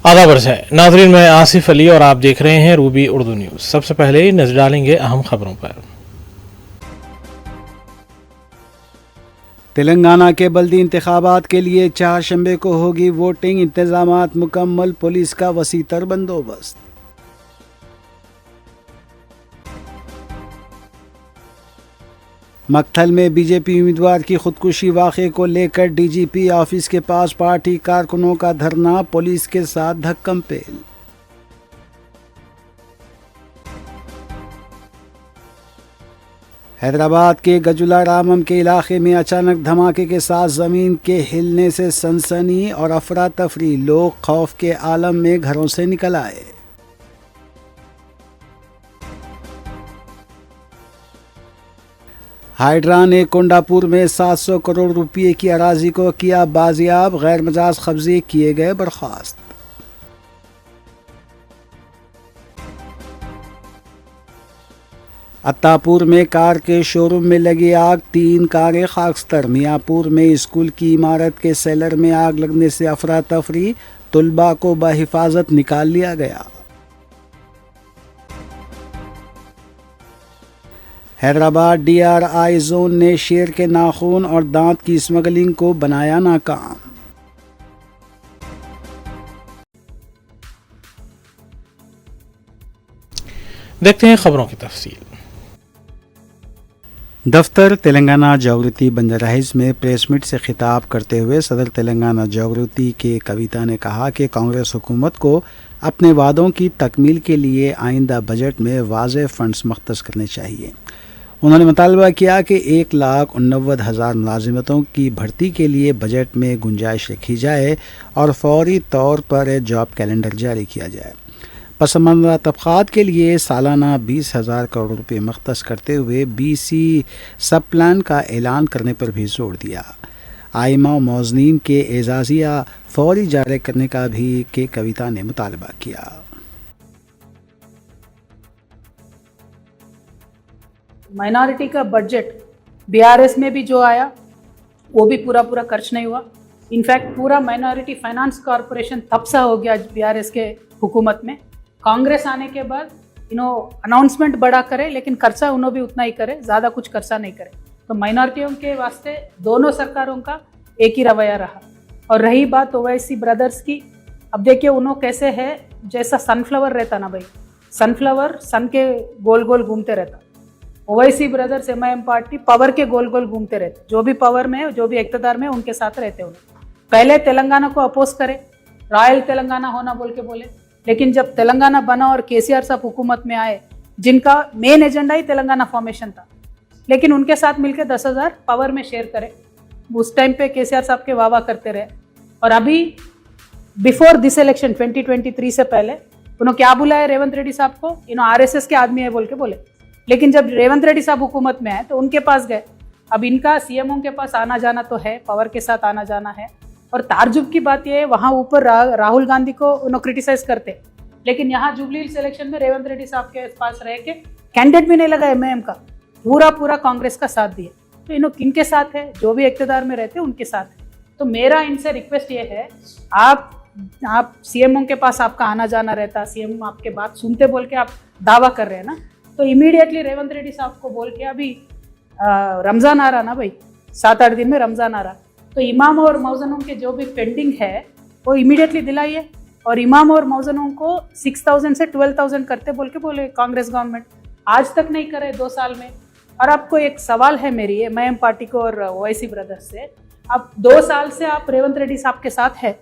आदाब अर्ज़ है नाज़रीन, मैं आसिफ अली और आप देख रहे हैं रूबी उर्दू न्यूज़। सबसे पहले ही नजर डालेंगे अहम खबरों पर। तेलंगाना के बल्दी इंतखाबात के लिए चारशंबे को होगी वोटिंग, इंतजामात मुकम्मल, पुलिस का वसीतर बंदोबस्त। मक्थल में बीजेपी उम्मीदवार की खुदकुशी वाक़े को लेकर डीजीपी ऑफिस के पास पार्टी कारकुनों का धरना, पुलिस के साथ धक्कम पेल। हैदराबाद के गजुला रामम के इलाके में अचानक धमाके के साथ ज़मीन के हिलने से सनसनी और अफरा तफरी, लोग खौफ के आलम में घरों से निकल आए। हाइड्रा ने कोंडापुर में 700 करोड़ रुपये की अराजी को किया बाजियाब, गैर मजाज कब्जे किए गए बर्खास्त। अत्तापुर में कार के शोरूम में लगी आग, 3 कारें खाकस्तर। मियाँपुर में स्कूल की इमारत के सेलर में आग लगने से अफरा तफरी, तुलबा को बहिफाजत निकाल लिया गया। हैदराबाद DRI जोन ने शेर के नाखून और दांत की स्मगलिंग को बनाया नाकाम। देखते हैं खबरों की तफसील। दफ्तर तेलंगाना जागृति बंदरहिज में प्रेस मीट से खिताब करते हुए सदर तेलंगाना जागृति के कविता ने कहा कि कांग्रेस हुकूमत को अपने वादों की तकमील के लिए आइंदा बजट में वाज़ेह फंड्स मख्तस करने चाहिए। उन्होंने मुतालबा किया कि 1,89,000 मुलाजिमतों की भर्ती के लिए बजट में गुंजाइश रखी जाए और फौरी तौर पर जॉब कैलेंडर जारी किया जाए। पसमानदा तबक़ात के लिए सालाना 20,000 करोड़ रुपये मख्तस करते हुए BC सब प्लान का ऐलान करने पर भी जोर दिया। आइमा और मौज़नीन के एजाज़िया फौरी जारी करने का भी के कविता ने मुतालबा किया। माइनॉरिटी का बजट BRS में भी जो आया वो भी पूरा खर्च नहीं हुआ। इनफैक्ट पूरा माइनॉरिटी फाइनेंस कॉरपोरेशन तब सा हो गया BRS के हुकूमत में। कांग्रेस आने के बाद अनाउंसमेंट बड़ा करे लेकिन खर्चा उन्होंने भी उतना ही करे, ज़्यादा कुछ खर्चा नहीं करे। तो माइनॉरिटियों के वास्ते दोनों सरकारों का एक ही रवैया रहा। और रही बात ओवैसी ब्रदर्स की, अब देखिए उन्होंने कैसे है, जैसा सनफ्लावर रहता ना भाई, सनफ्लावर सन के गोल गोल घूमते रहता। Owaisi brothers MIM party power के गोल गोल घूमते रहते, जो भी पावर में जो भी इक़्तिदार में उनके साथ रहते। उन्हें पहले तेलंगाना को अपोज करे, रॉयल तेलंगाना होना बोल के बोले, लेकिन जब तेलंगाना बना और KCR साहब हुकूमत में आए, जिनका मेन एजेंडा ही तेलंगाना फॉर्मेशन था, लेकिन उनके साथ मिलकर 10,000 पावर में शेयर करे। उस टाइम पे KCR साहब के वाह करते रहे। और अभी बिफोर दिस इलेक्शन 2023 से पहले उन्होंने क्या बुलाया रेवंत रेड्डी साहब को, RSS के आदमी है बोल के बोले। लेकिन जब रेवंत रेड्डी साहब हुकूमत में आए तो उनके पास गए। अब इनका CMO के पास आना जाना तो है, पावर के साथ आना जाना है। और ताज्जुब की बात यह है, वहाँ ऊपर राहुल गांधी को उन्होंने क्रिटिसाइज करते, लेकिन यहाँ जुबली हिल्स इलेक्शन में रेवंत रेड्डी साहब के पास रह के कैंडिडेट भी नहीं लगा MIM का, पूरा कांग्रेस का साथ दिए। तो इन्होंने किनके साथ है, जो भी इक़्तिदार में रहते उनके साथ है। तो मेरा इनसे रिक्वेस्ट ये है, आप CMO के पास आपका आना जाना रहता, CM आपके बात सुनते बोल के आप दावा कर रहे हैं ना, तो इमीडिएटली रेवंत रेड्डी साहब को बोल के, अभी रमज़ान आ रहा ना भाई, 7-8 दिन में रमज़ान आ रहा, तो इमाम और मौज़नों के जो भी पेंडिंग है वो इमीडिएटली दिलाइए। और इमाम और मौज़नों को 6,000 से 12,000 करते बोल के बोले कांग्रेस गवर्नमेंट, आज तक नहीं करे 2 साल में। और आपको एक सवाल है मेरी MIM पार्टी को और ओवैसी ब्रदर्स से, अब 2 साल से आप रेवंत रेड्डी साहब के साथ है,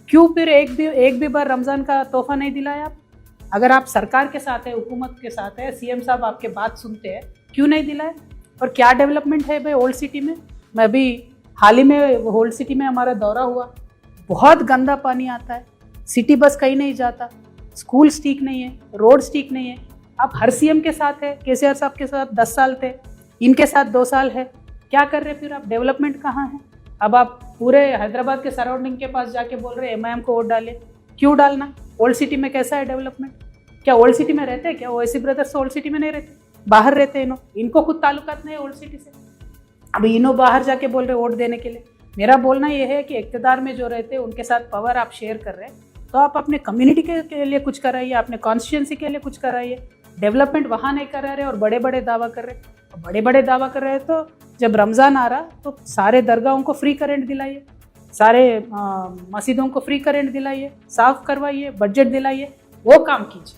क्यों फिर एक भी बार रमज़ान का तोहफा नहीं दिलाया आप? अगर आप सरकार के साथ है, हुकूमत के साथ है, CM साहब आपके बात सुनते हैं, क्यों नहीं दिलाए? और क्या डेवलपमेंट है भाई ओल्ड सिटी में? मैं अभी हाल ही में ओल्ड सिटी में हमारा दौरा हुआ, बहुत गंदा पानी आता है, सिटी बस कहीं नहीं जाता, स्कूल्स ठीक नहीं है, रोड्स ठीक नहीं है। आप हर CM के साथ है, KCR साहब के साथ 10 साल थे, इनके साथ 2 साल है, क्या कर रहे फिर आप? डेवलपमेंट कहाँ है? अब आप पूरे हैदराबाद के सराउंडिंग के पास जाके बोल रहे MIM को वोट डाले, क्यों डालना? ओल्ड सिटी में कैसा है डेवलपमेंट? क्या ओल्ड सिटी में रहते हैं क्या? ओवैसी ब्रदर्स ओल्ड सिटी में नहीं रहते, बाहर रहते हैं। इनको खुद ताल्लुकात नहीं है ओल्ड सिटी से। अभी इन्हों बाहर जाके बोल रहे वोट देने के लिए। मेरा बोलना ये है कि इक़्तिदार में जो रहते हैं उनके साथ पावर आप शेयर कर रहे हैं, तो आप अपने कम्युनिटी के लिए कुछ कराइए, अपने कॉन्स्टिट्यूंसी के लिए कुछ कराइए। डेवलपमेंट वहाँ नहीं करा रहे और बड़े बड़े दावा कर रहे। बड़े बड़े दावा कर रहे हैं तो जब रमज़ान आ रहा तो सारे दरगाहों को फ्री करंट दिलाइए, सारे मस्जिदों को फ्री करंट दिलाइए, साफ करवाइए, बजट दिलाइए, वो काम कीजिए।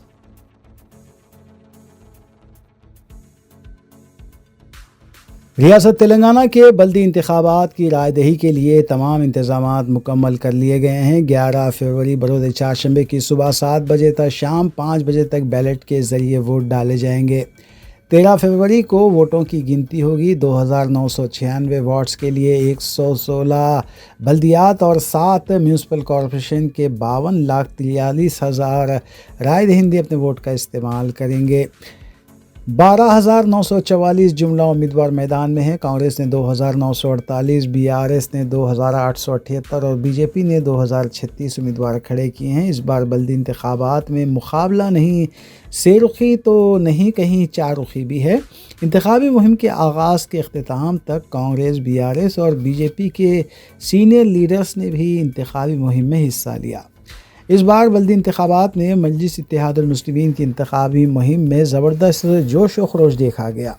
रियासत तेलंगाना के बल्दी इंतखाबात की रायदही के लिए तमाम इंतजामात मुकम्मल कर लिए गए हैं। 11 फरवरी बरोज़ चारशंबे की सुबह 7 बजे तक शाम 5 बजे तक बैलेट के ज़रिए वोट डाले जाएंगे। 13 फरवरी को वोटों की गिनती होगी। 2996 वार्ड्स के लिए 116 बल्दियात और 7 म्यूनसिपल कॉरपोरेशन के 52,43,000 राय दहिंदे अपने वोट का इस्तेमाल करेंगे। 12,944 जुमला उम्मीदवार मैदान में हैं। कांग्रेस ने 2,948, बीआरएस ने 2,878 और बीजेपी ने 2,036 उम्मीदवार खड़े किए हैं। इस बार बल्दी इंतखाबात में मुकाबला नहीं सेरुखी तो नहीं कहीं चारुखी भी है। इंतखाबी मुहिम के आगाज़ के अख्तिताम तक कांग्रेस, बीआरएस और बीजेपी के सीनियर लीडर्स ने भी इंतखाबी मुहिम में हिस्सा लिया। इस बार बल्दी इंतखाबात में मजलिस इत्तेहादुल मुस्लिमीन की इंतखाबी मुहिम में ज़बरदस्त जोश व खरोश देखा गया।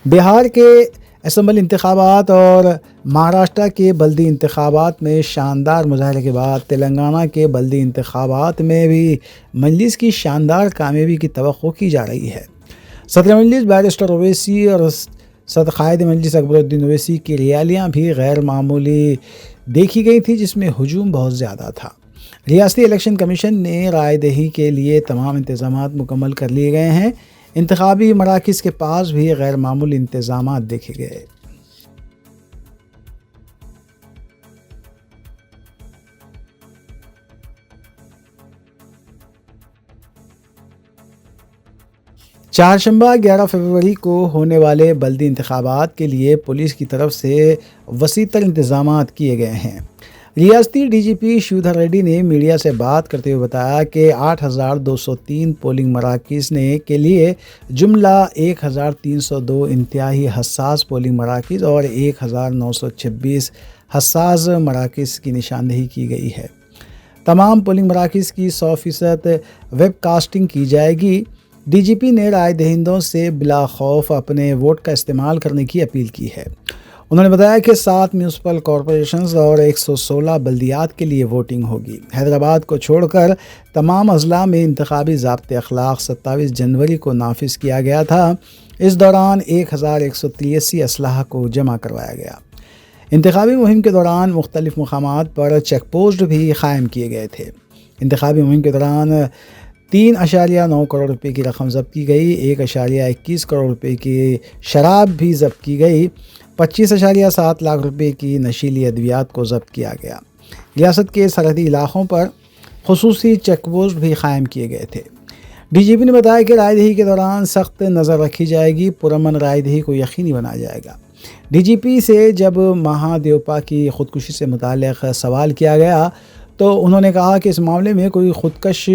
बिहार के असम्बली इंतखाबात और महाराष्ट्र के बल्दी इंतखाबात में शानदार मुजाहरे के बाद तेलंगाना के बल्दी इंतखाबात में भी मजलिस की शानदार कामयाबी की तवक्को की जा रही है। सदर मजलिस बैरिस्टर ओवैसी और सदर कायद मजलिस अकबरुद्दीन ओवैसी की रैलियाँ भी गैर मामूली देखी गई थी, जिसमें हुजूम बहुत ज़्यादा था। रियासती इलेक्शन कमीशन ने राय दही के लिए तमाम इंतजामात मुकम्मल कर लिए गए हैं। इंतखाबी मराकज़ के पास भी गैर मामूली इंतजामात देखे गए। चारशंबा 11 फरवरी को होने वाले बल्दी इंतखाबात के लिए पुलिस की तरफ से वसीतर इंतजामात किए गए हैं। रियासती डीजीपी शिवधर रेड्डी ने मीडिया से बात करते हुए बताया कि 8,203 पोलिंग मराकज़ ने के लिए जुमला 1,302 इंतहाई हसास पोलिंग मराकज़ और 1,926 हसास मराकज़ की निशानदेही की गई है। तमाम पोलिंग मराकज़ की 100% वेब कास्टिंग की जाएगी। डीजीपी ने राय दहिंदों से बिला खौफ अपने वोट का इस्तेमाल करने की अपील की है। उन्होंने बताया कि 7 म्यूनसिपल कॉरपोरेशंस और 116 बल्दियात के लिए वोटिंग होगी। हैदराबाद को छोड़कर तमाम अजला में इंतखाबी ज़ाब्ते अखलाक 27 जनवरी को नाफिज किया गया था। इस दौरान 1,183 असलहा को जमा करवाया गया। इंतखाबी मुहिम के दौरान मुख्तलिफ मकामात पर चेक पोस्ट भी कायम किए गए थे। इंतखाबी मुहिम के दौरान 3.9 करोड़ रुपए की रकम ज़ब्त की गई। 1.21 करोड़ रुपए की शराब भी ज़ब्त की गई। 25.7 लाख रुपए की नशीली अद्वियात को ज़ब्त किया गया। रियासत के सरहदी इलाक़ों पर खुसूसी चेक पोस्ट भी कायम किए गए थे। डीजीपी ने बताया कि रायदही के दौरान सख्त नज़र रखी जाएगी, पुरअमन रायदही को यकीनी बनाया जाएगा। डीजीपी से जब महादेवपा की ख़ुदकुशी से मुताल्लिक़ सवाल किया गया तो उन्होंने कहा कि इस मामले में कोई ख़ुदकश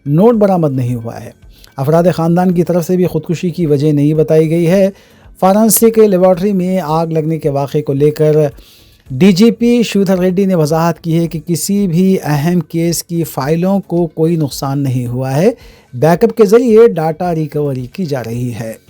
नोट बरामद नहीं हुआ है। अफराद ख़ानदान की तरफ से भी ख़ुदकुशी की वजह नहीं बताई गई है। फॉरेंसिक लेबॉर्ट्री में आग लगने के वाक़े को लेकर डीजीपी शिवधर रेड्डी ने वजाहत की है कि किसी भी अहम केस की फ़ाइलों को कोई नुकसान नहीं हुआ है। बैकअप के ज़रिए डाटा रिकवरी की जा रही है।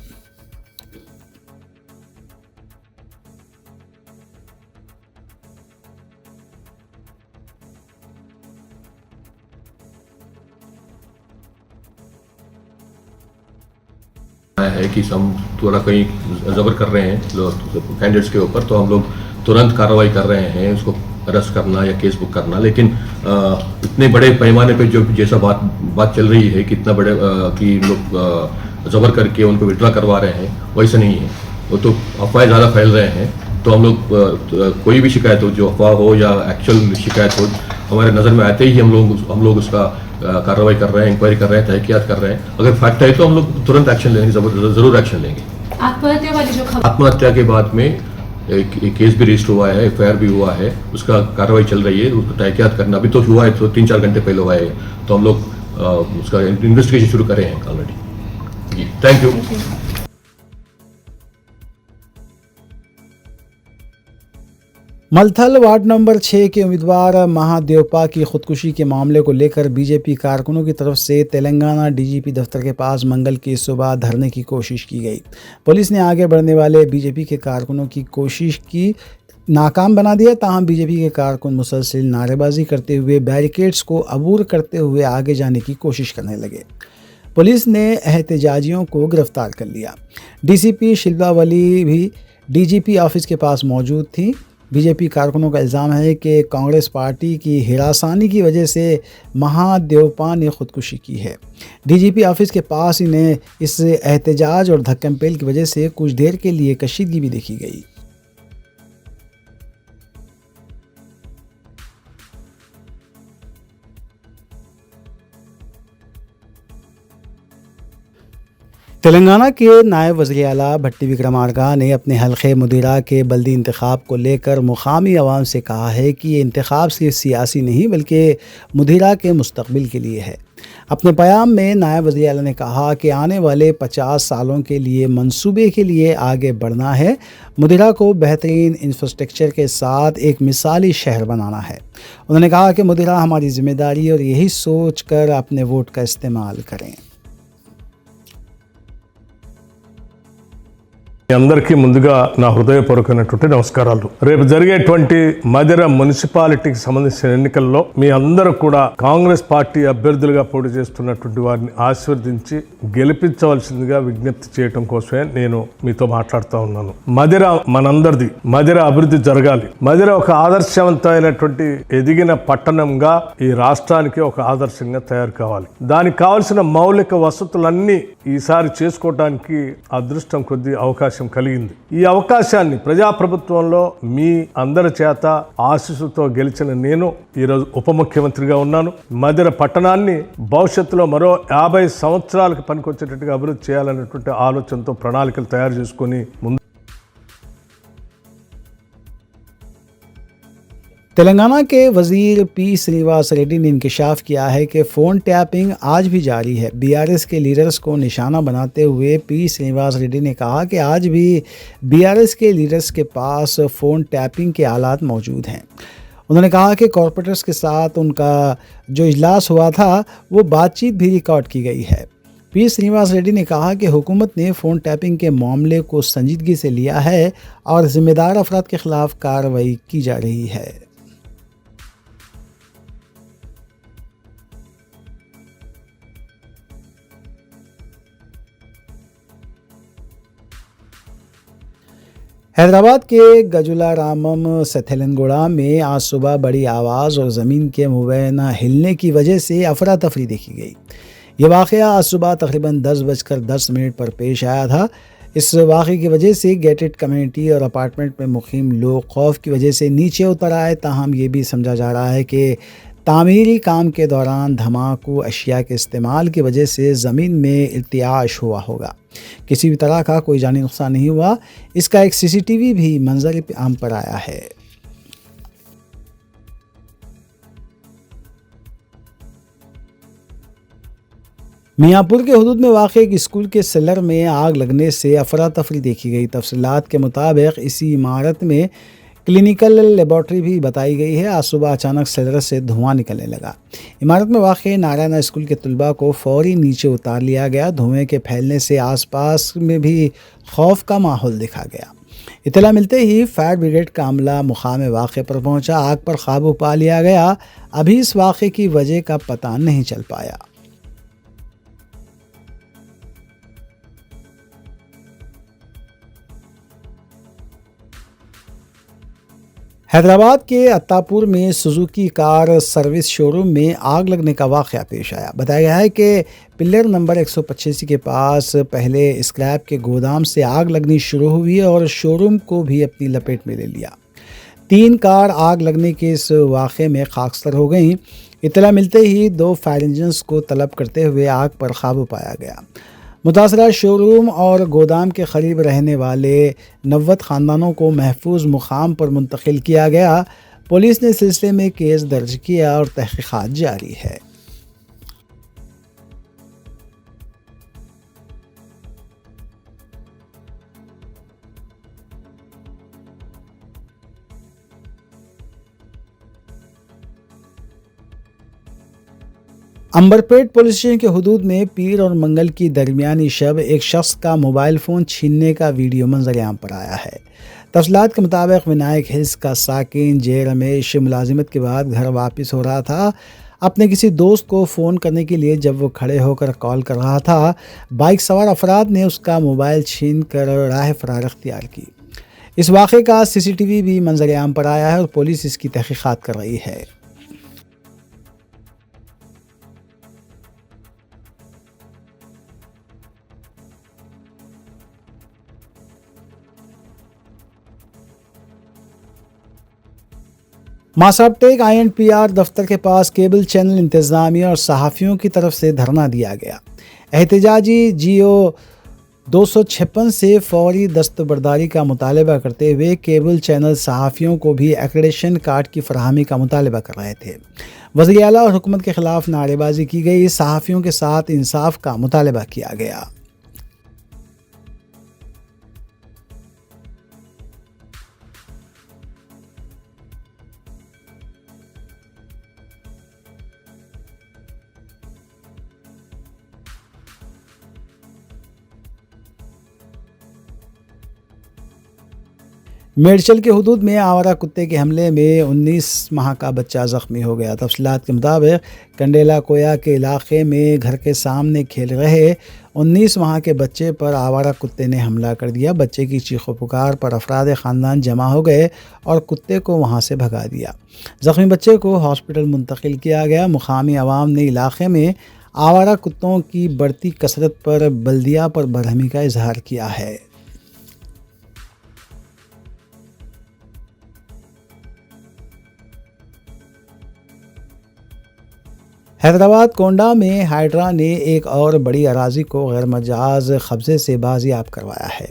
है कि हम थोड़ा कहीं ज़बर कर रहे हैं कैंडिडेट्स के ऊपर, तो हम लोग तुरंत कार्रवाई कर रहे हैं उसको अरेस्ट करना या केस बुक करना। लेकिन इतने बड़े पैमाने पे जो जैसा बात चल रही है कि इतना बड़े कि लोग ज़बर करके उनको विड्रा करवा रहे हैं, वैसा नहीं है। वो तो अफवाहें ज़्यादा फैल रहे हैं। तो हम लोग कोई भी शिकायत हो, जो अफवाह हो या एक्चुअल शिकायत हो, हमारे नज़र में आते ही हम लोग उसका कार्रवाई कर रहे हैं, इंक्वायरी कर रहे हैं, तहकीकात कर रहे हैं। अगर फैक्ट है तो हम लोग तुरंत एक्शन लेंगे, ज़रूर एक्शन लेंगे। आत्महत्या वाली जो खबर, आत्महत्या के बाद में एक केस भी रजिस्टर हुआ है, FIR भी हुआ है, उसका कार्रवाई चल रही है, उसको तहकीकात करना अभी तो हुआ है, तो 3-4 घंटे पहले हुआ है। तो हम लोग उसका इन्वेस्टिगेशन शुरू कर रहे हैं ऑलरेडी। जी, thank you. Malthal ward number 6 के उम्मीदवार महादेवपा की खुदकुशी के मामले को लेकर बीजेपी कारकुनों की तरफ से तेलंगाना डीजीपी दफ्तर के पास मंगल की सुबह धरने की कोशिश की गई। पुलिस ने आगे बढ़ने वाले बीजेपी के कारकुनों की कोशिश की नाकाम बना दिया, ताहम बीजेपी के कारकुन मुसलसल नारेबाजी करते हुए बैरिकेड्स को अबूर करते हुए आगे जाने की कोशिश करने लगे। पुलिस ने एहतजाजियों को गिरफ्तार कर लिया। डीसीपी शिल्पा वली भी डीजीपी ऑफिस के पास मौजूद थी। बीजेपी कारकुनों का इल्ज़ाम है कि कांग्रेस पार्टी की हिरासानी की वजह से महादेवपा ने खुदकुशी की है। डीजीपी ऑफिस के पास इन्हें इस एहतजाज और धक्कम पेल की वजह से कुछ देर के लिए कशीदगी भी देखी गई। तेलंगाना के नायब वज़ीर आला भट्टी विक्रमार्का ने अपने हल्के मुदीरा के बल्दी इंतखाब को लेकर मुकामी अवाम से कहा है कि ये इंतखाब सिर्फ सियासी नहीं बल्कि मुदीरा के मुस्तकबिल के लिए है। अपने बयान में नायब वज़ीर आला ने कहा कि आने वाले 50 सालों के लिए मंसूबे के लिए आगे बढ़ना है। मुदीरा को बेहतरीन इंफ्रास्ट्रक्चर के साथ एक मिसाली शहर बनाना है। उन्होंने कहा कि मुदीरा हमारी ज़िम्मेदारी और यही सोच कर अपने वोट का इस्तेमाल करें। మీ అందరికీ ముందుగా నా హృదయపూర్వకమైనటువంటి నమస్కారాలు. రేపు జరిగేటువంటి మధిర మున్సిపాలిటీకి సంబంధించిన ఎన్నికల్లో మీ అందరూ కూడా కాంగ్రెస్ పార్టీ అభ్యర్థులుగా పోటీ చేస్తున్నటువంటి వారిని ఆశీర్వదించి గెలిపించవలసిందిగా విజ్ఞప్తి చేయడం కోసమే నేను మీతో మాట్లాడుతూ ఉన్నాను. మధిర మనందరిది. మధిర అభివృద్ధి జరగాలి. మధిర ఒక ఆదర్శవంతమైనటువంటి ఎదిగిన పట్టణంగా ఈ రాష్ట్రానికి ఒక ఆదర్శంగా తయారు కావాలి. దానికి కావాల్సిన మౌలిక వసతులన్నీ ఈసారి చేసుకోవడానికి అదృష్టం కొద్ది అవకాశం కలిగింది. ఈ అవకాశాన్ని ప్రజాప్రభుత్వంలో మీ అందరి చేత ఆశీస్సుతో గెలిచిన నేను ఈరోజు ఉప ముఖ్యమంత్రిగా ఉన్నాను. మధిర పట్టణాన్ని భవిష్యత్తులో మరో 50 సంవత్సరాలకు పనికొచ్చేటట్టుగా అభివృద్ధి చేయాలనేటువంటి ఆలోచనతో ప్రణాళికలు తయారు చేసుకొని ముందు तेलंगाना के वज़ीर पी श्रीनिवास रेड्डी ने इंकशाफ किया है कि फ़ोन टैपिंग आज भी जारी है। बीआरएस के लीडर्स को निशाना बनाते हुए पी श्रीनिवास रेड्डी ने कहा कि आज भी बीआरएस के लीडर्स के पास फ़ोन टैपिंग के आलात मौजूद हैं। उन्होंने कहा कि कॉरपोरेटर्स के साथ उनका जो इजलास हुआ था वो बातचीत भी रिकॉर्ड की गई है। पी श्रीनिवास रेड्डी ने कहा कि हुकूमत ने फ़ोन टैपिंग के मामले को संजीदगी से लिया है और ज़िम्मेदार अफराद के ख़िलाफ़ कार्रवाई की जा रही है। हैदराबाद के गजुलारामम सथेलनगोड़ा में आज सुबह बड़ी आवाज़ और ज़मीन के मुबैना हिलने की वजह से अफरा तफरी देखी गई। ये वाक़या आज सुबह तकरीबन 10:10 पर पेश आया था। इस वाक़े की वजह से गेटेड कम्युनिटी और अपार्टमेंट में मुक़ीम लोग खौफ की वजह से नीचे उतर आए। ताहम ये भी समझा जा रहा है कि तामीरी काम के दौरान धमाकू अशिया के इस्तेमाल की वजह से ज़मीन में इल्तियाश हुआ होगा। किसी भी तरह का कोई जानी नुकसान नहीं हुआ। इसका एक सीसीटीवी भी मंजर आम पर आया है। मियाँपुर के हुदूद में वाक़ एक स्कूल के सेलर में आग लगने से अफरा तफरी देखी गई। तफसीलात के मुताबिक इसी इमारत में क्लिनिकल लेबॉर्ट्री भी बताई गई है। आज सुबह अचानक सेलर से धुआं निकलने लगा। इमारत में वाक़ नारायणा स्कूल के तलबा को फौरी नीचे उतार लिया गया। धुएं के फैलने से आसपास में भी खौफ का माहौल देखा गया। इत्तला मिलते ही फायर ब्रिगेड का अमला मुकाम वाक़े पर पहुंचा। आग पर काबू पा लिया गया। अभी इस वाक़े की वजह का पता नहीं चल पाया। हैदराबाद के अत्तापुर में सुजुकी कार सर्विस शोरूम में आग लगने का वाक़या पेश आया। बताया गया है कि पिलर नंबर 185 के पास पहले स्क्रैप के गोदाम से आग लगनी शुरू हुई और शोरूम को भी अपनी लपेट में ले लिया। 3 कार आग लगने के इस वाक़े में खाकसर हो गईं। इत्तला मिलते ही 2 फायर इंजन्स को तलब करते हुए आग पर काबू पाया गया। मुतासरा शोरूम और गोदाम के करीब रहने वाले 90 ख़ानदानों को महफूज मुकाम पर मुंतकिल किया गया। पुलिस ने सिलसिले में केस दर्ज किया और तहक़ीक़ात जारी है। अंबरपेट पुलिस स्टेशन के हदूद में पीर और मंगल की दरमियानी शब एक शख्स का मोबाइल फ़ोन छीनने का वीडियो मंजर-ए-आम पर आया है। तफसीलात के मुताबिक विनायक हिल्स का साकिन जे रमेश मुलाजिमत के बाद घर वापस हो रहा था। अपने किसी दोस्त को फ़ोन करने के लिए जब वो खड़े होकर कॉल कर रहा था, बाइक सवार अफराद ने उसका मोबाइल छीन कर राह फरार अख्तियार की। इस वाक़े का CCTV भी मंजर-ए-आम पर आया है और पुलिस इसकी तहक़ीक़ात कर रही है। मासाबटेक INPR दफ्तर के पास केबल चैनल इंतज़ामिया और सहाफ़ियों की तरफ से धरना दिया गया। एहतजाजी GO 256 से फौरी दस्तबरदारी का मुतालबा करते हुए केबल चैनल सहाफ़ियों को भी एक्रेडिशन कार्ड की फराहमी का मुतालबा कर रहे थे। वज़ीर आला और हुकूमत के ख़िलाफ़ नारेबाजी की गई। सहाफ़ियों के साथ इंसाफ का मुतालबा किया गया। मेडचल के हदूद में आवारा कुत्ते के हमले में 19 माह का बच्चा ज़ख्मी हो गया। तफसीलात के मुताबिक कंडेला कोया के इलाके में घर के सामने खेल रहे 19 माह के बच्चे पर आवारा कुत्ते ने हमला कर दिया। बच्चे की चीखो पुकार पर अफराद ख़ानदान जमा हो गए और कुत्ते को वहां से भगा दिया। ज़ख्मी बच्चे को हॉस्पिटल मुंतकिल किया गया। मुकामी अवाम ने इलाके में आवारा कुत्तों की बढ़ती कसरत पर बल्दिया पर बरहमी का इजहार किया है। हैदराबाद कोंडा में हाइड्रा ने एक और बड़ी अराजी को गैर मजाज कब्ज़े से बाजियाब करवाया है।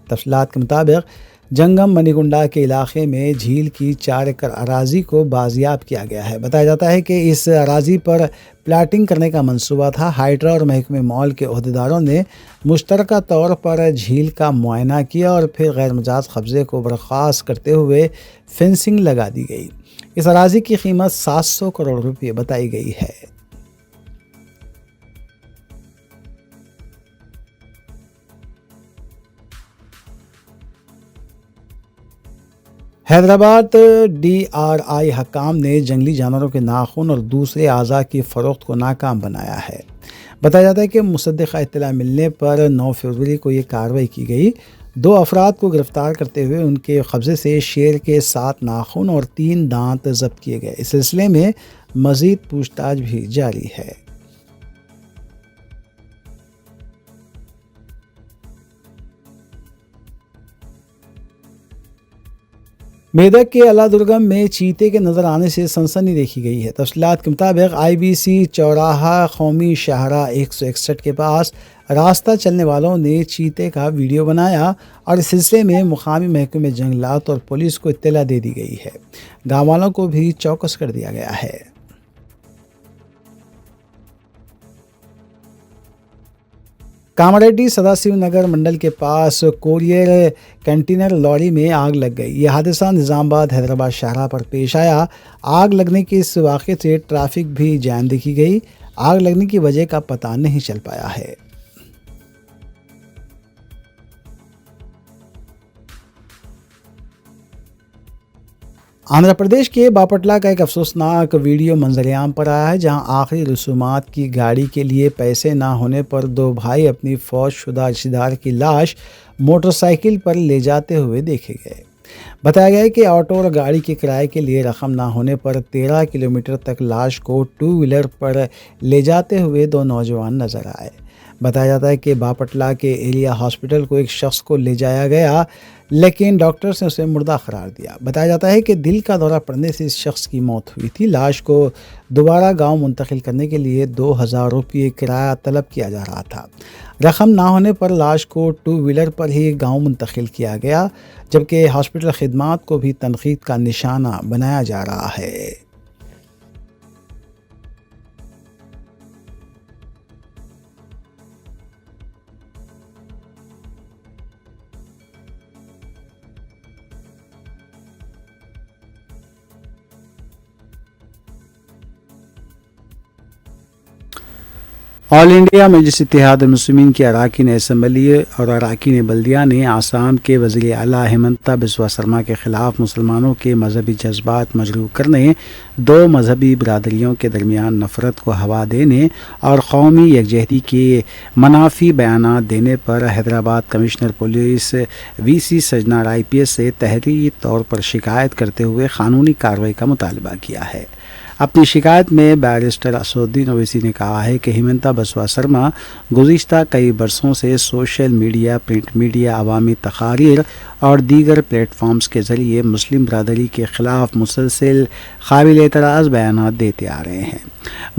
तफसीलात के मुताबिक जंगम मनीगुंडा के इलाके में झील की 4 एकड़ अराजी को बाजियाब किया गया है। बताया जाता है कि इस अराजी पर प्लाटिंग करने का मंसूबा था। हाइड्रा और महकमे मॉल के अहदेदारों ने मुश्तरका तौर पर झील का मुआयना किया और फिर गैर मजाज कब्ज़े को बर्खास्त करते हुए फेंसिंग लगा दी गई। इस अराजी की कीमत 700 करोड़ रुपये बताई गई है। हैदराबाद DRI हकाम ने जंगली जानवरों के नाखून और दूसरे अज़ा की फ़रोख्त को नाकाम बनाया है। बताया जाता है कि मुसद्दिक़ा इत्तला मिलने पर 9 फरवरी को ये कार्रवाई की गई। 2 अफराद को गिरफ़्तार करते हुए उनके कब्ज़े से शेर के 7 नाखून और 3 दांत ज़ब्त किए गए। इस सिलसिले में मज़ीद पूछताछ भी जारी है। मेदक के अलादुर्गम में चीते के नज़र आने से सनसनी देखी गई है। तफसीलात के मुताबिक IBC चौराहा कौमी शाहरा 161 के पास रास्ता चलने वालों ने चीते का वीडियो बनाया और इस सिलसिले में मुकामी महकमे जंगलात और पुलिस को इत्तला दे दी गई है। गाँव वालों को भी चौकस कर दिया गया है। कामारेड्डी सदाशिव नगर मंडल के पास कोरियर कंटेनर लॉरी में आग लग गई। यह हादसा निज़ामाबाद हैदराबाद शाहरा पर पेश आया। आग लगने के इस वाक़े से ट्रैफिक भी जाम देखी गई। आग लगने की वजह का पता नहीं चल पाया है। आंध्र प्रदेश के बापटला का एक अफसोसनाक वीडियो मंजर-ए-आम पर आया है, जहां आखिरी रसूमात की गाड़ी के लिए पैसे ना होने पर 2 भाई अपनी फौजशुदा रिश्तेदार की लाश मोटरसाइकिल पर ले जाते हुए देखे गए। बताया गया है कि ऑटो और गाड़ी के किराए के लिए रकम ना होने पर 13 किलोमीटर तक लाश को 2 व्हीलर पर ले जाते हुए 2 नौजवान नजर आए। बताया जाता है कि बापटला के एरिया हॉस्पिटल को एक शख्स को ले जाया गया, लेकिन डॉक्टर्स ने उसे मुर्दा करार दिया। बताया जाता है कि दिल का दौरा पड़ने से इस शख्स की मौत हुई थी। लाश को दोबारा गांव मुंतकिल करने के लिए 2000 रुपये किराया तलब किया जा रहा था। रकम ना होने पर लाश को 2 व्हीलर पर ही गांव मुंतकिल किया गया, जबकि हॉस्पिटल खिदमात को भी तनकीद का निशाना बनाया जा रहा है। ऑल इंडिया मजलिस इत्तेहाद मुस्लिमीन के अरकान असम्बली और अरकान बल्दिया ने आसाम के वज़ीर आला हेमंता बिस्वा शर्मा के ख़िलाफ़ मुसलमानों के मजहबी जज्बात मजरूह करने, दो मजहबी बरदरियों के दरमियान नफ़रत को हवा देने और कौमी यकजहती के मनाफी बयानात देने पर Hyderabad commissioner police VC Sajjanar IPS से तहरीरी तौर पर शिकायत करते हुए क़ानूनी कार्रवाई का मुतालबा किया है। अपनी शिकायत में बैरिस्टर असदुद्दीन ओवैसी ने कहा है कि हेमंता बिस्वा शर्मा गुज़िश्ता कई बरसों से सोशल मीडिया, प्रिंट मीडिया, अवामी तकारीर और दीगर प्लेटफॉर्म्स के ज़रिए मुस्लिम बरदरी के ख़िलाफ़ मुसलसल काबिल एतराज़ बयानात देते आ रहे हैं।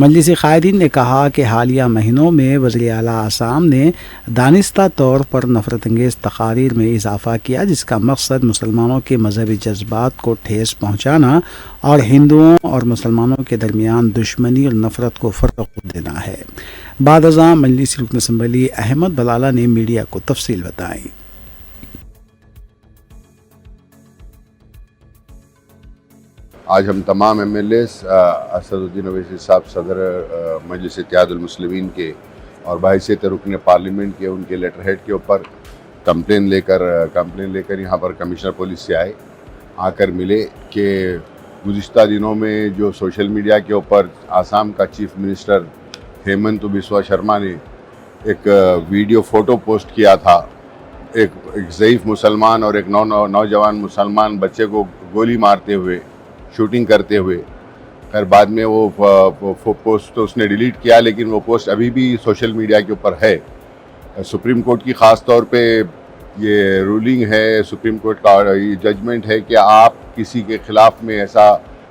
मजलिसी क़ायदीन ने कहा कि हालिया महीनों में वज़ीर आला आसाम ने दानिस्ता तौर पर नफ़रत अंगेज़ तकारीर में इजाफ़ा किया, जिसका मकसद मुसलमानों के मजहबी जज्बात को ठेस पहुँचाना और हिंदुओं और मुसलमानों के दरमियान दुश्मनी और नफ़रत को फ़रोग़ देना है। बाद अज़ां मजलिसी रुकन असम्बली अहमद बलाला ने मीडिया को तफसील बताई। आज हम तमाम MLAs असदुद्दीन ओवैसी साहब सदर मजलिस इत्तेहादुल मुस्लिमीन के और बहैसियत रुकन पार्लियामेंट के उनके लेटर हेड के ऊपर कंप्लेन लेकर यहाँ पर कमिश्नर पुलिस से आकर मिले कि गुज़िश्ता दिनों में जो सोशल मीडिया के ऊपर आसाम का चीफ मिनिस्टर हेमंत बिस्वा शर्मा ने एक वीडियो फ़ोटो पोस्ट किया था, एक ज़ईफ़ मुसलमान और एक नौजवान मुसलमान बच्चे को गोली मारते हुए, शूटिंग करते हुए। खैर बाद में वो पोस्ट तो उसने डिलीट किया, लेकिन वो पोस्ट अभी भी सोशल मीडिया के ऊपर है। सुप्रीम कोर्ट की ख़ास तौर पे ये रूलिंग है, सुप्रीम कोर्ट का ये जजमेंट है कि आप किसी के ख़िलाफ़ में ऐसा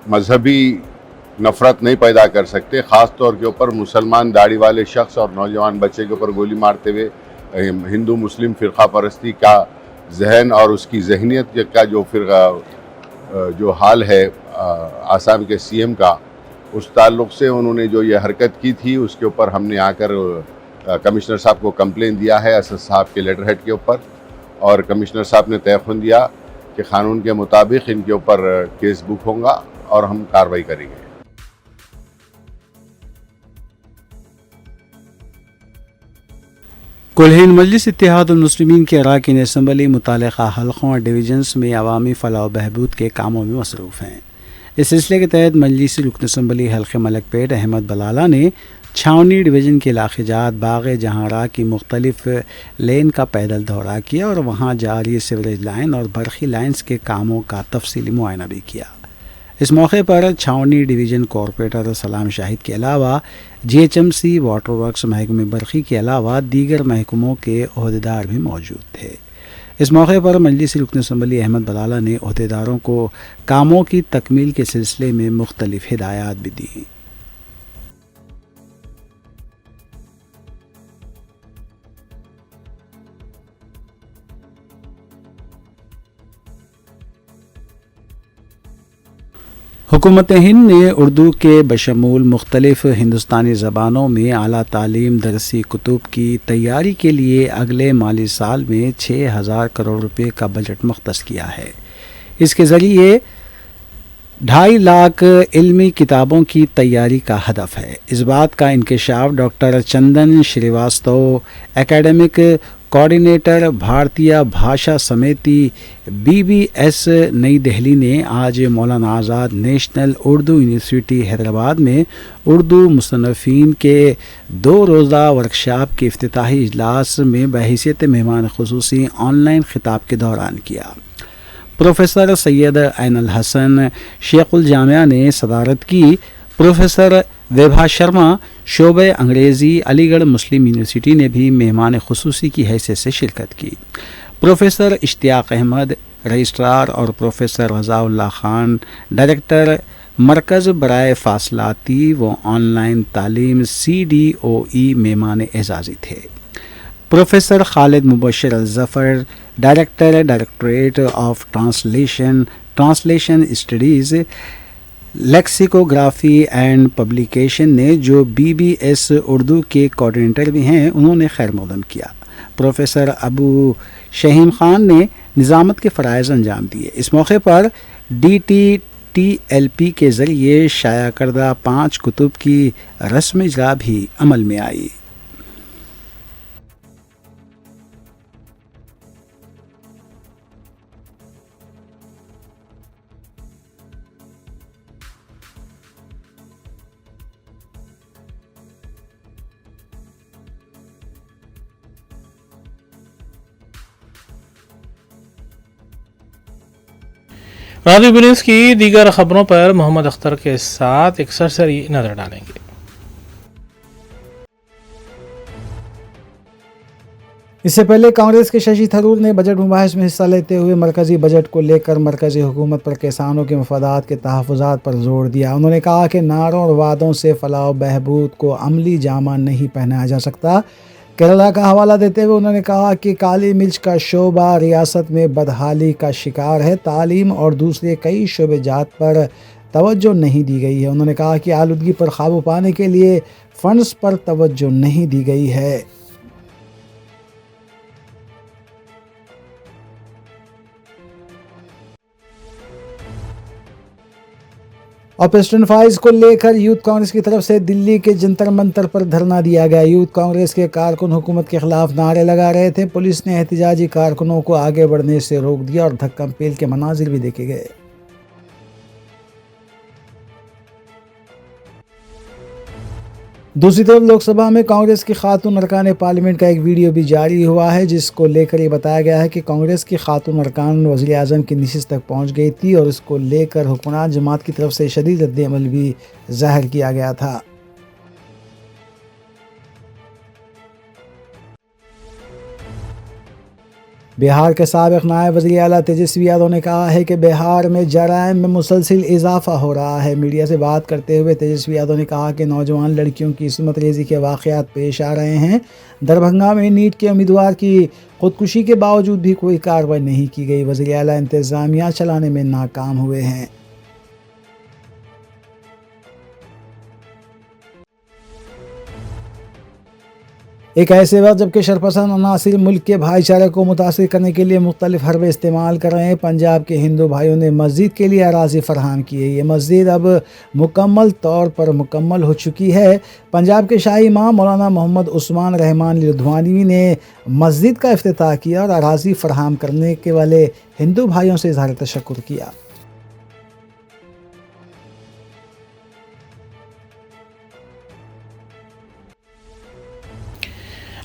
मजहबी नफ़रत नहीं पैदा कर सकते। ख़ास तौर के ऊपर मुसलमान दाढ़ी वाले शख्स और नौजवान बच्चे के ऊपर गोली मारते हुए हिंदू मुस्लिम फ़िरक़ा परस्ती का जहन और उसकी जहनीत का जो हाल है आसाम के CM का, उस ताल्लुक़ से उन्होंने जो ये हरकत की थी उसके ऊपर हमने आकर कमिश्नर साहब को कंप्लेन दिया है असद साहब के लेटर हेड के ऊपर, और कमिश्नर साहब ने तयक़ुन दिया कि क़ानून के मुताबिक इनके ऊपर केस बुक होगा और हम कार्रवाई करेंगे। कुल-हिंद मजलिस इत्तेहादुल मुस्लिमीन के अरकान असम्बली मुतालिका हल्क़ों और डिवीज़न्स में अवामी फ़लाह व बहबूद के कामों में मसरूफ़ हैं। इस सिलसिले के तहत मजलिसी रुकन असम्बली हल्क़े मलकपेट अहमद बलाला ने छावनी डिवीज़न के इलाक़ाजात बाग़ जहांरा की मुख्तलिफ लेन का पैदल दौरा किया और वहाँ जारी सीवरेज लाइन और बरक़ी लाइन्स के कामों का तफसीली मुआयना भी किया। इस मौके पर छावनी डिवीज़न कॉरपोरेटर सलाम शाहिद के अलावा GHMC वाटर वर्क्स महकमे बरक़ी के अलावा दीगर महकमों के ओहदेदार भी मौजूद थे। इस मौके पर मजलिसी रुकन असम्बली अहमद बलाला ने ओहदेदारों को कामों की तकमील के सिलसिले में मुख्तलिफ हिदायत भी दी। हुकूमत हिंद ने उर्दू के बशमूल मुख्तलिफ हिंदुस्तानी ज़बानों में आला तालीम दरसी कुतुब की तैयारी के लिए अगले माली साल में 6,000 करोड़ रुपए का बजट मुख्तस किया है। इसके ज़रिए 2.5 लाख इल्मी किताबों की तैयारी का हदफ है। इस बात का इंकशाफ डॉक्टर चंदन श्रीवास्तव, एकेडमिक कोऑर्डिनेटर भारतीय भाषा समिति BBS नई दिल्ली ने आज मौलाना आज़ाद नेशनल उर्दू यूनिवर्सिटी हैदराबाद में उर्दू मुसन्निफ़ीन के 2 रोज़ा वर्कशॉप के इफ्तिताही इजलास में बहैसियत मेहमान ख़ुसूसी ऑनलाइन खिताब के दौरान किया। प्रोफेसर सैयद ऐनुल हसन शेखुल जामिया ने सदारत की। प्रोफेसर वैभा शर्मा शोबे अंग्रेज़ी अलीगढ़ मुस्लिम यूनिवर्सिटी ने भी मेहमान ख़ुसूसी की हैसियत से शिरकत की। प्रोफेसर इश्तियाक अहमद रजिस्ट्रार और प्रोफेसर रज़ाउल्लाह खान डायरेक्टर मरकज़ बराए फ़ासलाती व ऑनलाइन तालीम CDOE मेहमान एजाज़ी थे। Professor Khalid Mubashir Al Zafar directorate of translation studies lexicography and publication ने, जो BBS उर्दू के कोऑर्डिनेटर भी हैं, उन्होंने खैर मक़दम किया। प्रोफेसर अबू शहीम ख़ान ने निज़ामत के फ़राइज़ अंजाम दिए। इस मौके पर DTTLP के ज़रिए शाया करदा 5 कुतुब की रस्म इजरा भी अमल में आई। رادیو نیوز کی دیگر خبروں پر محمد اختر کے ساتھ ایک سرسری نظر ڈالیں گے۔ اس سے پہلے کانگریس کے ششی تھرور نے بجٹ مباحث میں حصہ لیتے ہوئے مرکزی بجٹ کو لے کر مرکزی حکومت پر کسانوں کے مفادات کے تحفظات پر زور دیا۔ انہوں نے کہا کہ نعروں اور وعدوں سے فلاح و بہبود کو عملی جامہ نہیں پہنایا جا سکتا۔ کیرلا کا حوالہ دیتے ہوئے انہوں نے کہا کہ کالی مرچ کا شعبہ ریاست میں بدحالی کا شکار ہے، تعلیم اور دوسرے کئی شعبے جات پر توجہ نہیں دی گئی ہے۔ انہوں نے کہا کہ آلودگی پر قابو پانے کے لیے فنڈز پر توجہ نہیں دی گئی ہے۔ آپریشن فائز کو لے کر یوتھ کانگریس کی طرف سے دلی کے جنتر منتر پر دھرنا دیا گیا۔ یوتھ کانگریس کے کارکن حکومت کے خلاف نعرے لگا رہے تھے۔ پولیس نے احتجاجی کارکنوں کو آگے بڑھنے سے روک دیا اور دھکم پیل کے مناظر بھی دیکھے گئے۔ دوسری طرف لوک سبھا میں کانگریس کی خاتون ارکان پارلیمنٹ کا ایک ویڈیو بھی جاری ہوا ہے، جس کو لے کر یہ بتایا گیا ہے کہ کانگریس کی خاتون ارکان وزیر اعظم کی نشست تک پہنچ گئی تھی اور اس کو لے کر حکمران جماعت کی طرف سے شدید رد عمل بھی ظاہر کیا گیا تھا۔ بہار کے سابق نائب وزیر اعلیٰ تیجسوی یادو نے کہا ہے کہ بہار میں جرائم میں مسلسل اضافہ ہو رہا ہے۔ میڈیا سے بات کرتے ہوئے تیجسوی یادو نے کہا کہ نوجوان لڑکیوں کی عصمت ریزی کے واقعات پیش آ رہے ہیں۔ دربھنگا میں نیٹ کے امیدوار کی خودکشی کے باوجود بھی کوئی کارروائی نہیں کی گئی۔ وزیر اعلیٰ انتظامیہ چلانے میں ناکام ہوئے ہیں۔ ایک ایسے وقت جبکہ شرپسند عناصر ملک کے بھائی چارے کو متاثر کرنے کے لیے مختلف حربے استعمال کر رہے ہیں، پنجاب کے ہندو بھائیوں نے مسجد کے لیے اراضی فراہم کی ہے۔ یہ مسجد اب مکمل طور پر مکمل ہو چکی ہے۔ پنجاب کے شاہی امام مولانا محمد عثمان رحمان لدھوانوی نے مسجد کا افتتاح کیا اور اراضی فراہم کرنے کے والے ہندو بھائیوں سے اظہار تشکر کیا۔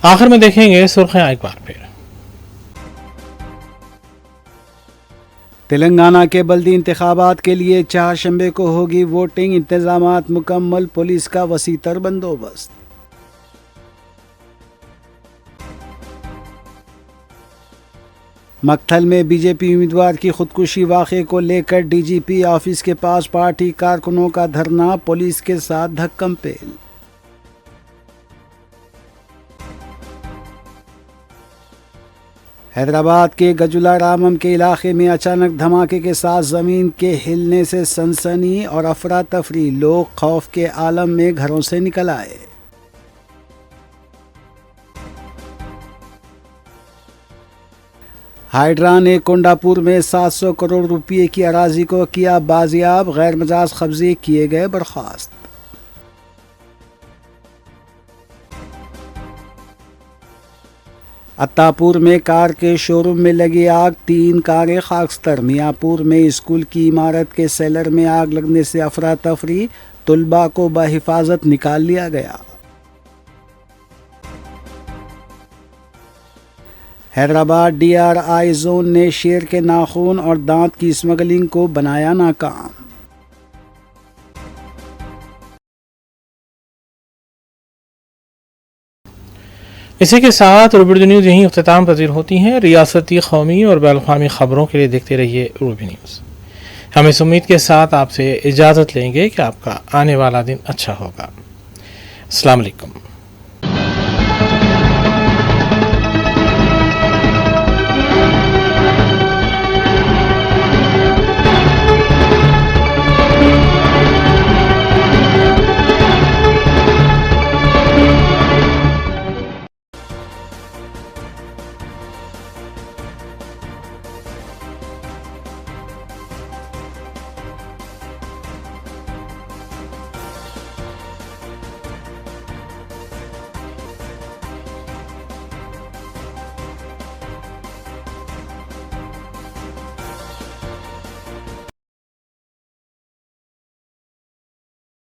آخر میں دیکھیں گے سرخیاں ایک بار پھر۔ تلنگانہ کے بلدی انتخابات کے لیے چہارشنبے کو ہوگی ووٹنگ، انتظامات مکمل، پولیس کا وسیع تر بندوبست۔ مکتھل میں بی جے پی امیدوار کی خودکشی واقعے کو لے کر ڈی جی پی آفس کے پاس پارٹی کارکنوں کا دھرنا، پولیس کے ساتھ دھکم پیل۔ حیدرآباد کے گجولا رامم کے علاقے میں اچانک دھماکے کے ساتھ زمین کے ہلنے سے سنسنی اور افراتفری، لوگ خوف کے عالم میں گھروں سے نکل آئے۔ ہائیڈرا نے کونڈاپور میں 700 کروڑ روپے کی اراضی کو کیا بازیاب، غیر مجاز قبضے کیے گئے برخاست۔ اتاپور میں کار کے شو روم میں لگی آگ، 3 کاریں خاکستر۔ میاں پور میں اسکول کی عمارت کے سیلر میں آگ لگنے سے افراتفری، طلباء کو بحفاظت نکال لیا گیا۔ Hyderabad D R I zone نے شیر کے ناخن اور دانت کی اسمگلنگ کو بنایا ناکام۔ اسی کے ساتھ روبی نیوز یہیں اختتام پذیر ہوتی ہیں۔ ریاستی، قومی اور بین الاقوامی خبروں کے لیے دیکھتے رہیے روبی نیوز۔ ہم اس امید کے ساتھ آپ سے اجازت لیں گے کہ آپ کا آنے والا دن اچھا ہوگا۔ السلام علیکم۔